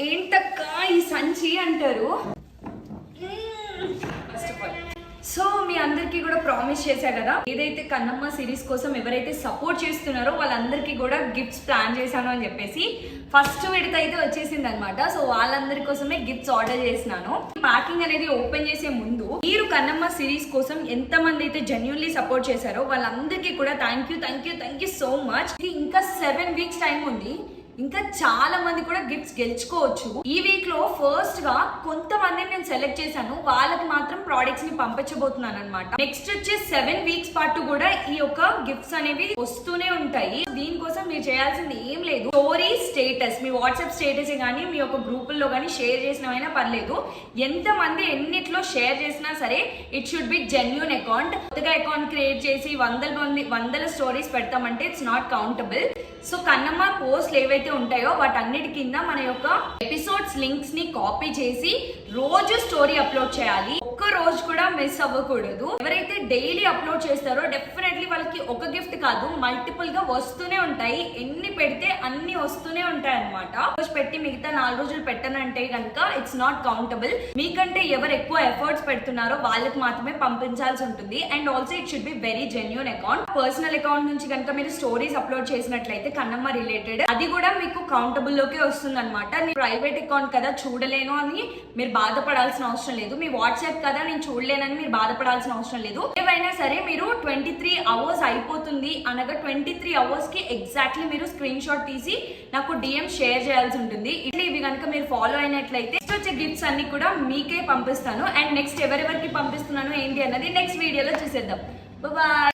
ఏంటక్క ఈ సంచి అంటారు. ఫస్ట్ ఆఫ్ ఆల్ సో మీ అందరికీ కూడా ప్రామిస్ చేశా కదా, ఏదైతే కన్నమ్మ సిరీస్ కోసం ఎవరైతే సపోర్ట్ చేస్తున్నారో వాళ్ళందరికీ కూడా గిఫ్ట్స్ ప్లాన్ చేశాను అని చెప్పేసి ఫస్ట్ విడత అయితే వచ్చేసింది అనమాట. సో వాళ్ళందరి కోసమే గిఫ్ట్స్ ఆర్డర్ చేసినాను. ప్యాకింగ్ అనేది ఓపెన్ చేసే ముందు మీరు కన్నమ్మ సిరీస్ కోసం ఎంత మంది అయితే జెన్యూన్లీ సపోర్ట్ చేశారో వాళ్ళందరికీ కూడా థ్యాంక్ యూ సో మచ్. ఇది ఇంకా 7 వీక్స్ టైం ఉంది. ఇంకా చాలా మంది కూడా గిఫ్ట్స్ గెలుచుకోవచ్చు. ఈ వీక్ లో ఫస్ట్ గా కొంతమందిని నేను సెలెక్ట్ చేశాను, వాళ్ళకి మాత్రం ప్రోడక్ట్స్ ని పంపించబోతున్నాను అనమాట. నెక్స్ట్ వచ్చే 7 వీక్స్ పాటు కూడా ఈ యొక్క గిఫ్ట్స్ అనేవి వస్తూనే ఉంటాయి. దీనికోసం మీరు చేయాల్సింది ఏం లేదు, స్టోరీ స్టేటస్ మీ వాట్సాప్ స్టేటస్ కానీ మీ యొక్క గ్రూపుల్లో కానీ షేర్ చేసినవైనా పర్లేదు. ఎంత మంది ఎన్నిట్లో షేర్ చేసినా సరే it should be genuine account. కొత్తగా అకౌంట్ క్రియేట్ చేసి వందల స్టోరీస్ పెడతామంటే it's not countable. So Kannamma పోస్ట్లు ఏవైతే ఉంటాయో వాటన్నిటి కింద మన యొక్క ఎపిసోడ్స్ లింక్స్ ని కాపీ చేసి రోజు స్టోరీ అప్లోడ్ చేయాలి. ఒక్క రోజు కూడా మిస్ అవ్వకూడదు. ఎవరైతే డైలీ అప్లోడ్ చేస్తారో డెఫినెట్లీ వాళ్ళకి ఒక గిఫ్ట్ కాదు మల్టిపుల్ గా వస్తూనే ఉంటాయి. ఎన్ని పెడితే అన్ని వస్తూనే ఉంటాయి అనమాట. రోజు పెట్టి మిగతా 4 రోజులు పెట్టనంటే కనుక ఇట్స్ నాట్ కౌంటబుల్. మీకంటే ఎవరు ఎక్కువ ఎఫర్ట్స్ పెడుతున్నారో వాళ్ళకి మాత్రమే పంపించాల్సి ఉంటుంది. And also it should be very genuine account. Personal account నుంచి కనుక మీరు స్టోరీస్ అప్లోడ్ చేసినట్లయితే కన్నమ్మ రిలేటెడ్ అది కూడా మీకు కౌంటబుల్ లోకే వస్తుంది అనమాట. నేను ప్రైవేట్ అకౌంట్ కదా చూడలేను అని మీరు బాధపడాల్సిన అవసరం లేదు. మీ వాట్సాప్ కదా నేను చూడలేనని మీరు బాధపడాల్సిన అవసరం లేదు. ఏవైనా సరే మీరు 23 అవర్స్ అయిపోతుంది అనగా 23 అవర్స్ కి ఎగ్జాక్ట్లీ మీరు స్క్రీన్ షాట్ తీసి నాకు DM షేర్ చేయాల్సి ఉంటుంది. ఇవి కనుక మీరు ఫాలో అయినట్లయితే నెక్స్ట్ వచ్చే గిఫ్ట్స్ అన్ని కూడా మీకే పంపిస్తాను. అండ్ నెక్స్ట్ ఎవరెవరికి పంపిస్తున్నాను ఏంటి అన్నది నెక్స్ట్ వీడియోలో చూసేద్దాం. బాయ్.